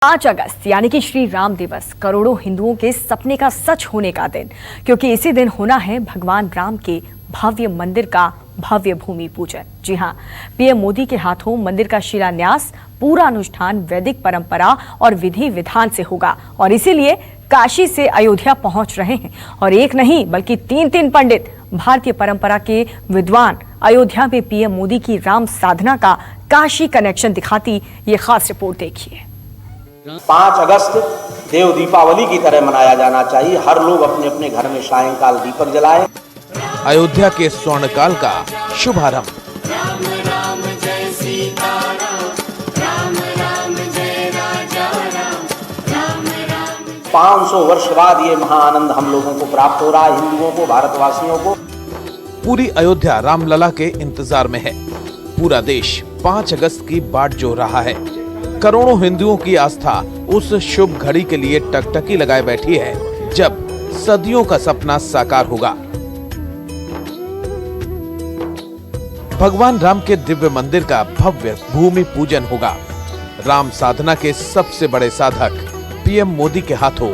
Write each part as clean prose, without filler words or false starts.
5 अगस्त यानी कि श्री राम दिवस करोड़ों हिंदुओं के सपने का सच होने का दिन, क्योंकि इसी दिन होना है भगवान राम के भव्य मंदिर का भव्य भूमि पूजन। जी हां, पीएम मोदी के हाथों मंदिर का शिलान्यास, पूरा अनुष्ठान वैदिक परंपरा और विधि विधान से होगा और इसीलिए काशी से अयोध्या पहुंच रहे हैं और एक नहीं बल्कि तीन पंडित भारतीय परंपरा के विद्वान अयोध्या में पीएम मोदी की राम साधना का काशी कनेक्शन दिखाती ये खास रिपोर्ट देखिए। 5 अगस्त देव दीपावली की तरह मनाया जाना चाहिए। हर लोग अपने अपने घर में सायंकाल दीपक जलाएं। अयोध्या के स्वर्णकाल का शुभारंभ। राम राम जय सीता राम राम जय राजा राम 500 वर्ष बाद ये महाआनंद हम लोगों को प्राप्त हो रहा है, हिंदुओं को, भारतवासियों को। पूरी अयोध्या रामलला के इंतजार में है। पूरा देश 5 अगस्त की बाट जोह रहा है। करोड़ों हिंदुओं की आस्था उस शुभ घड़ी के लिए टकटकी लगाए बैठी है जब सदियों का सपना साकार होगा। भगवान राम के दिव्य मंदिर का भव्य भूमि पूजन होगा। राम साधना के सबसे बड़े साधक पीएम मोदी के हाथों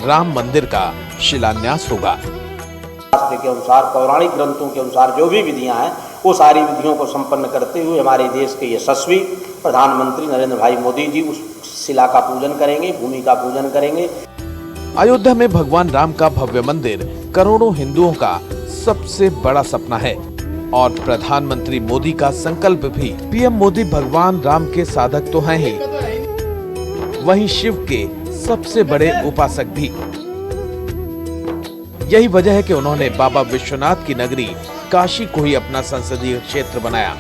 राम मंदिर का शिलान्यास होगा। शास्त्र के अनुसार, पौराणिक ग्रंथों के अनुसार जो भी विधियां हैं वो सारी विधियों को संपन्न करते हुए हमारे देश के यशस्वी प्रधानमंत्री नरेंद्र भाई मोदी जी उस शिला का पूजन करेंगे, भूमि का पूजन करेंगे। अयोध्या में भगवान राम का भव्य मंदिर करोड़ों हिंदुओं का सबसे बड़ा सपना है और प्रधानमंत्री मोदी का संकल्प भी। पीएम मोदी भगवान राम के साधक तो हैं ही, वहीं शिव के सबसे बड़े उपासक भी। यही वजह है कि उन्होंने बाबा विश्वनाथ की नगरी काशी को ही अपना संसदीय क्षेत्र बनाया,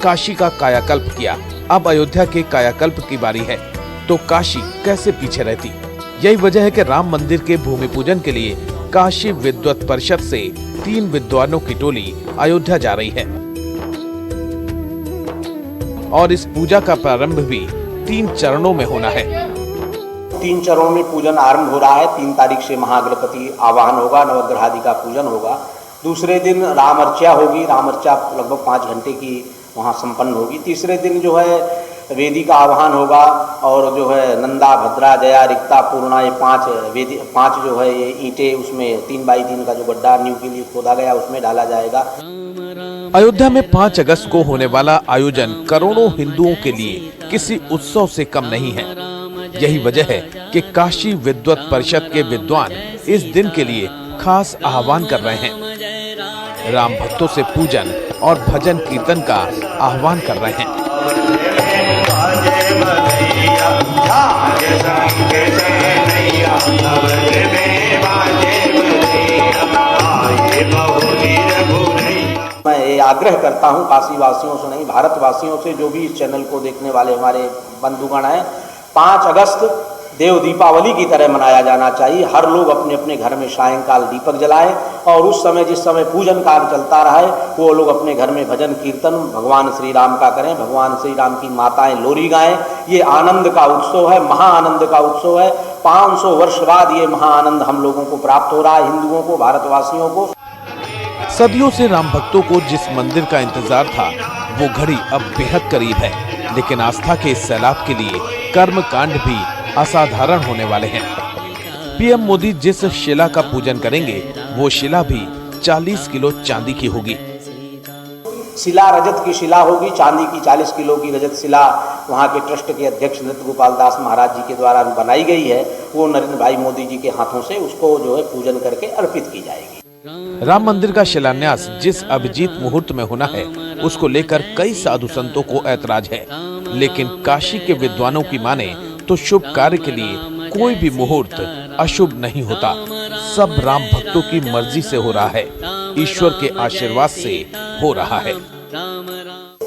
काशी का कायाकल्प किया। अब अयोध्या के कायाकल्प की बारी है, तो काशी कैसे पीछे रहती। यही वजह है कि राम मंदिर के भूमि पूजन के लिए काशी विद्वत परिषद से 3 विद्वानों की टोली अयोध्या जा रही है और इस पूजा का प्रारंभ भी 3 चरणों में होना है। 3 चरणों में पूजन आरंभ हो रहा है। 3 तारीख से महागणपति आवाहन होगा, नवग्रह आदि का पूजन होगा। दूसरे दिन राम अर्चा होगी। राम अर्चा लगभग 5 घंटे की वहाँ संपन्न होगी। तीसरे दिन जो है वेदी का आवाहन होगा और जो है नंदा, भद्रा, जया, रिक्ता, पूर्णा, ये 5 जो है ये ईंटें उसमें 3 बाई 3 का जो गड्ढा नींव के लिए खोदा गया उसमें डाला जाएगा। अयोध्या में 5 अगस्त को होने वाला आयोजन करोड़ों हिंदुओं के लिए किसी उत्सव से कम नहीं है। यही वजह है कि काशी विद्वत परिषद के विद्वान इस दिन के लिए खास आह्वान कर रहे हैं। राम भक्तों से पूजन और भजन कीर्तन का आह्वान कर रहे हैं। मैं ये आग्रह करता हूँ काशी वासियों से नहीं, भारतवासियों से, जो भी इस चैनल को देखने वाले हमारे बंधुगण हैं, 5 अगस्त देव दीपावली की तरह मनाया जाना चाहिए। हर लोग अपने अपने घर में सायंकाल दीपक जलाएं और उस समय जिस समय पूजन कार्य चलता रहे वो लोग अपने घर में भजन कीर्तन भगवान श्री राम का करें। भगवान श्री राम की माताएं लोरी गाएं। ये आनंद का उत्सव है, महाआनंद का उत्सव है। 500 वर्ष बाद ये महाआनंद हम लोगों को प्राप्त हो रहा है, हिंदुओं को, भारतवासियों को। सदियों से राम भक्तों को जिस मंदिर का इंतजार था वो घड़ी अब बेहद करीब है, लेकिन आस्था के इस सैलाब के लिए कर्म कांड भी असाधारण होने वाले हैं। पीएम मोदी जिस शिला का पूजन करेंगे वो शिला भी 40 किलो चांदी की होगी। शिला रजत की शिला होगी, चांदी की 40 किलो की रजत शिला वहाँ के ट्रस्ट के अध्यक्ष नृत्य गोपाल दास महाराज जी के द्वारा बनाई गई है। वो नरेंद्र भाई मोदी जी के हाथों से उसको जो है पूजन करके अर्पित की जाएगी। राम मंदिर का शिलान्यास जिस अभिजीत मुहूर्त में होना है उसको लेकर कई साधु संतों को ऐतराज है, लेकिन काशी के विद्वानों की माने तो शुभ कार्य के लिए कोई भी मुहूर्त अशुभ नहीं होता। सब राम भक्तों की मर्जी से हो रहा है, ईश्वर के आशीर्वाद से हो रहा है।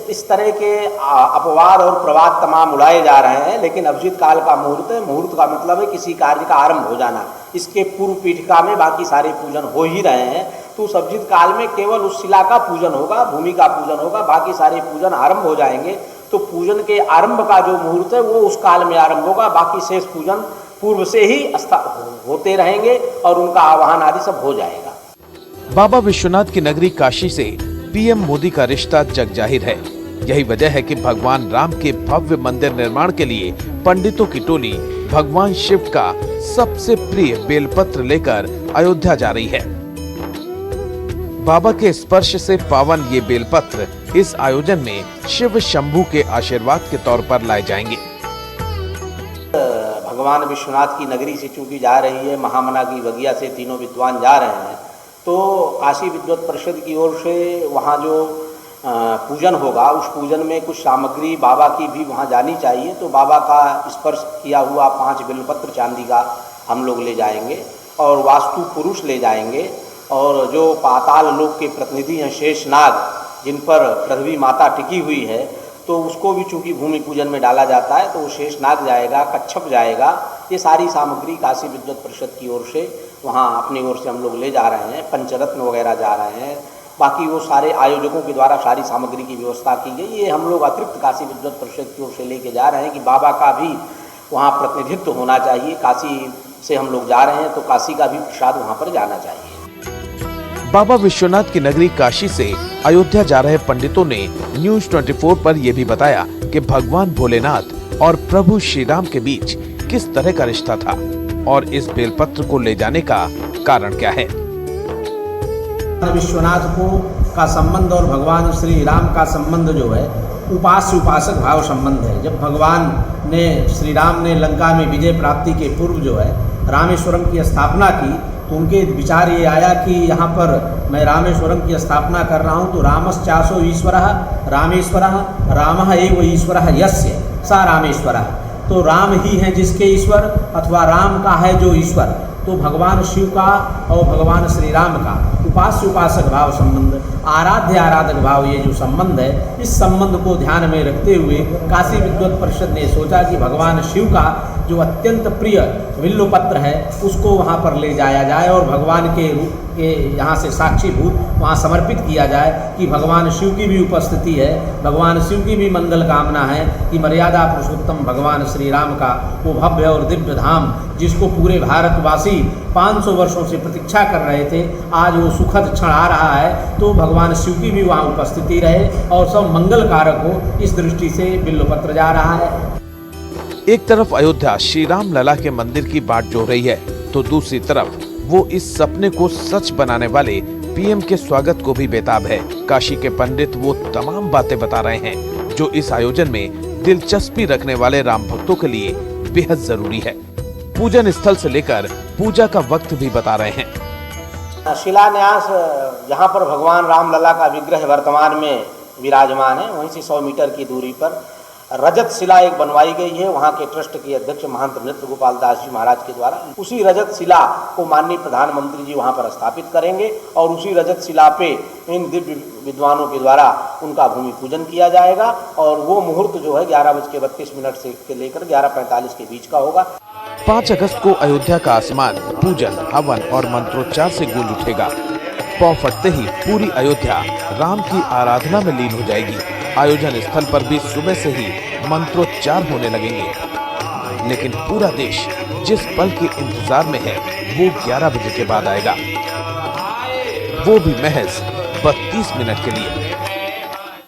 इस तरह के अपवाद और प्रवाद तमाम उड़ाए जा रहे हैं, लेकिन अभिजीत काल का मुहूर्त है। मुहूर्त का मतलब है किसी कार्य का आरंभ हो जाना। इसके पूर्व पीठिका में बाकी सारे पूजन हो ही रहे हैं, तो उस अभिजीत काल में केवल उस शिला का पूजन होगा, भूमि का पूजन होगा, बाकी सारे पूजन आरंभ हो जाएंगे। तो पूजन के आरंभ का जो मुहूर्त है वो उस काल में आरंभ होगा। बाकी शेष पूजन पूर्व से ही होते रहेंगे और उनका आवाहन आदि सब हो जाएगा। बाबा विश्वनाथ की नगरी काशी से पीएम मोदी का रिश्ता जग जाहिर है। यही वजह है कि भगवान राम के भव्य मंदिर निर्माण के लिए पंडितों की टोली भगवान शिव का सबसे प्रिय बेलपत्र लेकर अयोध्या जा रही है। बाबा के स्पर्श से पावन ये बेलपत्र इस आयोजन में शिव शंभू के आशीर्वाद के तौर पर लाए जाएंगे। भगवान विश्वनाथ की नगरी से चूंकि जा रही है, महामना की बगिया से तीनों विद्वान जा रहे हैं, तो काशी विद्वत परिषद की ओर से वहाँ जो पूजन होगा, उस पूजन में कुछ सामग्री बाबा की भी वहाँ जानी चाहिए। तो बाबा का स्पर्श किया हुआ 5 बेलपत्र चांदी का हम लोग ले जाएंगे और वास्तु पुरुष ले जाएंगे, और जो पाताल लोक के प्रतिनिधि हैं शेषनाग, जिन पर पृथ्वी माता टिकी हुई है, तो उसको भी चूंकि भूमि पूजन में डाला जाता है, तो वो शेषनाग जाएगा, कच्छप जाएगा। ये सारी सामग्री काशी विद्वत परिषद की ओर से वहाँ अपनी ओर से हम लोग ले जा रहे हैं। पंचरत्न वगैरह जा रहे हैं, बाकी वो सारे आयोजकों के द्वारा सारी सामग्री की व्यवस्था की गई। ये हम लोग अतिरिक्त काशी विद्वत परिषद की ओर से लेके जा रहे हैं कि बाबा का भी वहाँ प्रतिनिधित्व होना चाहिए। काशी से हम लोग जा रहे हैं तो काशी का भी प्रसाद वहाँ पर जाना चाहिए। बाबा विश्वनाथ की नगरी काशी से अयोध्या जा रहे पंडितों ने न्यूज 24 पर यह भी बताया कि भगवान भोलेनाथ और प्रभु श्री राम के बीच किस तरह का रिश्ता था और इस बेलपत्र को ले जाने का कारण क्या है। विश्वनाथ का संबंध और भगवान श्री राम का संबंध जो है उपास्य उपासक भाव संबंध है। जब भगवान ने श्री राम ने लंका में विजय प्राप्ति के पूर्व जो है रामेश्वरम की स्थापना की, तो उनके विचार ये आया कि यहाँ पर मैं रामेश्वरम की स्थापना कर रहा हूँ, तो रामश्चासो ईश्वरः रामेश्वरः रामः एव ईश्वरः यस्य सा रामेश्वरः। तो राम ही है जिसके ईश्वर, अथवा राम का है जो ईश्वर। तो भगवान शिव का और भगवान श्री राम का उपास्य उपासक भाव संबंध, आराध्य आराधक भाव, ये जो संबंध है, इस संबंध को ध्यान में रखते हुए काशी विद्वत परिषद ने सोचा कि भगवान शिव का जो अत्यंत प्रिय बिल्वपत्र है उसको वहाँ पर ले जाया जाए और भगवान के रूप के यहाँ से साक्षीभूत वहाँ समर्पित किया जाए कि भगवान शिव की भी उपस्थिति है, भगवान शिव की भी मंगल कामना है कि मर्यादा पुरुषोत्तम भगवान श्री राम का वो भव्य और दिव्य धाम, जिसको पूरे भारतवासी 500 वर्षों से प्रतीक्षा कर रहे थे, आज वो सुखद क्षण आ रहा है। तो भगवान शिव की भी वहाँ उपस्थिति रहे और सब मंगल कारक हो, इस दृष्टि से बिल्वपत्र जा रहा है। एक तरफ अयोध्या श्री राम लला के मंदिर की बाट जोड़ रही है, तो दूसरी तरफ वो इस सपने को सच बनाने वाले पीएम के स्वागत को भी बेताब है। काशी के पंडित वो तमाम बातें बता रहे हैं जो इस आयोजन में दिलचस्पी रखने वाले राम भक्तों के लिए बेहद जरूरी है। पूजन स्थल से लेकर पूजा का वक्त भी बता रहे हैं। शिलान्यास जहाँ पर भगवान राम लला का विग्रह वर्तमान में विराजमान है, वहीं से 100 मीटर की दूरी पर रजत शिला एक बनवाई गई है, वहाँ के ट्रस्ट के अध्यक्ष महंत नृत्य गोपाल दास जी महाराज के द्वारा। उसी रजत शिला को माननीय प्रधानमंत्री जी वहाँ पर स्थापित करेंगे और उसी रजत शिला पे इन दिव्य विद्वानों के द्वारा उनका भूमि पूजन किया जाएगा। और वो मुहूर्त जो है 11:32 से लेकर 11:45 के बीच का होगा। 5 अगस्त को अयोध्या का आसमान पूजन, हवन और मंत्रोच्चार से गूंज उठेगा। पौ फटते ही पूरी अयोध्या राम की आराधना में लीन हो जाएगी। आयोजन स्थल पर भी सुबह से ही मंत्रोच्चार होने लगेंगे, लेकिन पूरा देश जिस पल के इंतजार में है वो 11 बजे के बाद आएगा, वो भी महज 32 मिनट के लिए।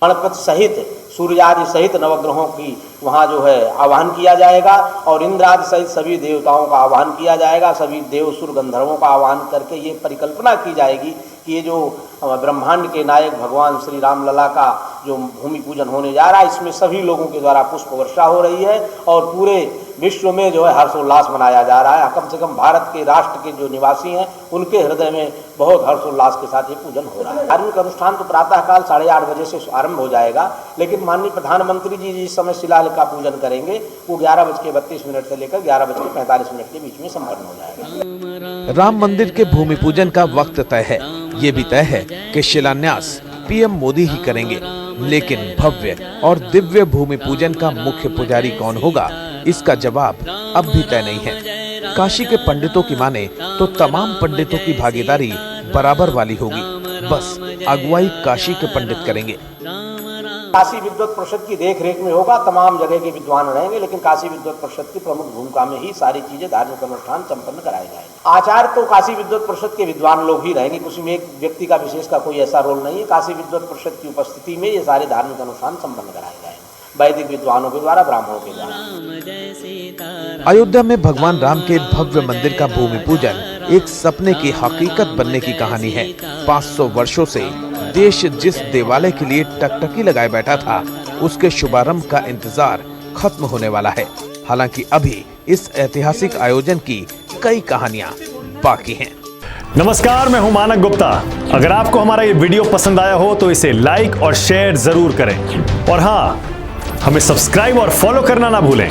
गणपति सहित सूर्यादि सहित नवग्रहों की वहाँ जो है आह्वान किया जाएगा और इंद्रादि सहित सभी देवताओं का आह्वान किया जाएगा। सभी देव सुर गंधर्वों का आह्वान करके ये परिकल्पना की जाएगी कि ये जो ब्रह्मांड के नायक भगवान श्री राम लला का जो भूमि पूजन होने जा रहा है, इसमें सभी लोगों के द्वारा पुष्प वर्षा हो रही है और पूरे विश्व में जो है हर्षोल्लास मनाया जा रहा है। कम से कम भारत के राष्ट्र के जो निवासी हैं उनके हृदय में बहुत हर्षोल्लास के साथ ये पूजन हो रहा है। धार्मिक अनुष्ठान तो प्रातःकाल 8:30 बजे से आरंभ हो जाएगा, लेकिन माननीय प्रधानमंत्री जी जिस समय शिलालेख का पूजन करेंगे वो 11:32 से लेकर 11:45 के बीच में संपन्न हो जाएगा। राम मंदिर के भूमि पूजन का वक्त तय है। ये भी तय है कि शिलान्यास पीएम मोदी ही करेंगे, लेकिन भव्य और दिव्य भूमि पूजन का मुख्य पुजारी कौन होगा, इसका जवाब अब भी तय नहीं है। काशी के पंडितों की माने तो तमाम पंडितों की भागीदारी बराबर वाली होगी, बस अगुवाई काशी के पंडित करेंगे। काशी विद्वत परिषद की देख रेख में होगा, तमाम जगह के विद्वान रहेंगे, लेकिन काशी विद्वत परिषद की प्रमुख भूमिका में ही सारी चीजें धार्मिक अनुष्ठान संपन्न कराए जाएंगे। आचार्य तो काशी विद्वत परिषद के विद्वान लोग ही रहेंगे, उसमें एक व्यक्ति का विशेष का कोई ऐसा रोल नहीं है। काशी विद्वत परिषद की उपस्थिति में ये सारे धार्मिक अनुष्ठान संपन्न कराए जाएंगे, वैदिक विद्वानों के द्वारा, ब्राह्मणों के द्वारा। अयोध्या में भगवान राम के भव्य मंदिर का भूमि पूजन एक सपने की हकीकत बनने की कहानी है। 500 वर्षों से देश जिस देवालय के लिए टकटकी लगाए बैठा था, उसके शुभारंभ का इंतजार खत्म होने वाला है। हालांकि अभी इस ऐतिहासिक आयोजन की कई कहानियां बाकी हैं। नमस्कार, मैं हूं मानक गुप्ता। अगर आपको हमारा ये वीडियो पसंद आया हो तो इसे लाइक और शेयर जरूर करें, और हाँ, हमें सब्सक्राइब और फॉलो करना ना भूलें,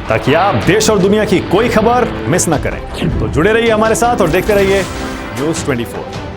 ताकि आप देश और दुनिया की कोई खबर मिस ना करें। तो जुड़े रहिए हमारे साथ और देखते रहिए News 24।